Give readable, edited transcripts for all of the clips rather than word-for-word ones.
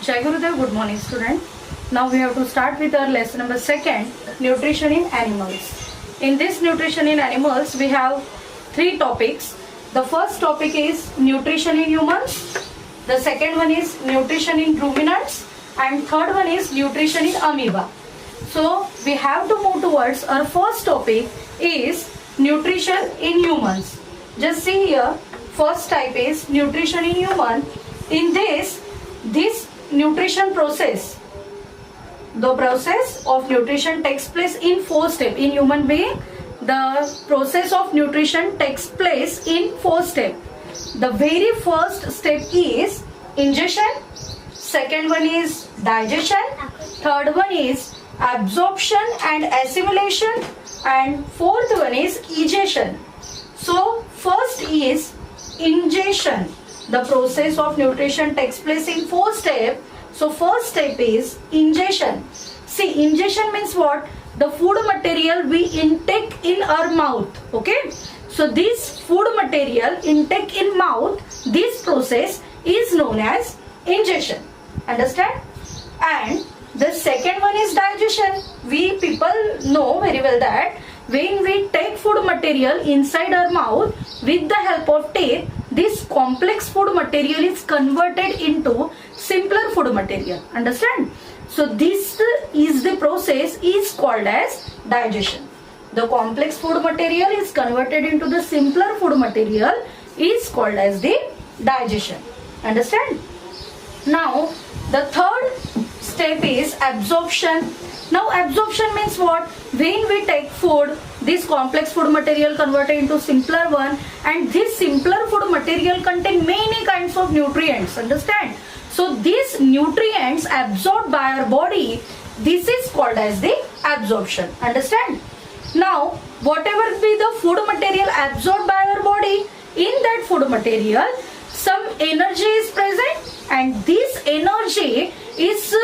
Jai Gurudev, good morning student. Now we have to start with our lesson number 2, nutrition in animals. In this nutrition in animals we have 3 topics. The first topic is nutrition in humans, the second one is nutrition in ruminants, and third one is nutrition in amoeba. So we have to move towards our first topic is nutrition in humans. Just see here, first type is nutrition in human. In this nutrition process, the process of nutrition takes place in 4 steps. In human being, the process of nutrition takes place in 4 steps. The very first step is ingestion, second one is digestion, third one is absorption and assimilation, and fourth one is egestion. So first is ingestion. The process of nutrition takes place in 4 steps. So first step is ingestion. See, ingestion means what? The food material we intake in our mouth. Okay. So this food material intake in mouth, this process is known as ingestion. Understand? And the second one is digestion. We people know very well that when we take food material inside our mouth with the help of teeth, this complex food material is converted into simpler food material. Understand? So this is the process is called as digestion. The complex food material is converted into the simpler food material is called as the digestion. Understand? Now the third step is absorption. Now absorption means what? When we take food, this complex food material converted into simpler one, and this simpler food material contain many kinds of nutrients. Understand? So these nutrients absorbed by our body, this is called as the absorption. Understand? Now whatever be the food material absorbed by our body, in that food material some energy is present, and this energy is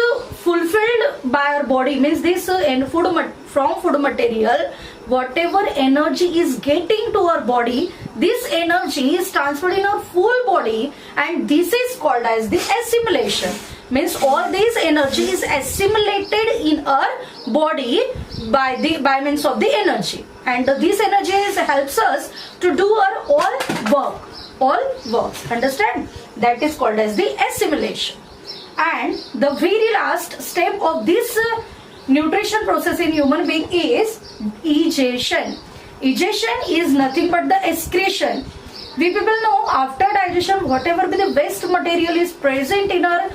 fulfilled by our body. Means this from food material, whatever energy is getting to our body, this energy is transferred in our full body, and this is called as the assimilation. Means all this energy is assimilated in our body by means of the energy, and this energy helps us to do our all work. Understand? That is called as the assimilation. And the very last step of this nutrition process in human being is egestion. Egestion is nothing but the excretion. We people know after digestion, whatever be the waste material is present in our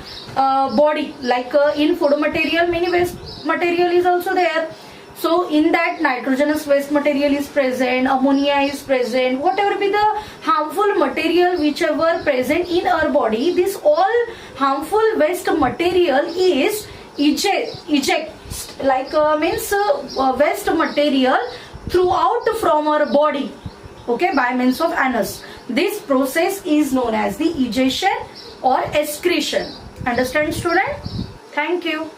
body, like in food material, many waste material is also there. So in that nitrogenous waste material is present, ammonia is present, whatever be the harmful material whichever present in our body, this all harmful waste material is eject like means waste material throughout from our body, okay, by means of anus. This process is known as the egestion or excretion. Understand, student? Thank you.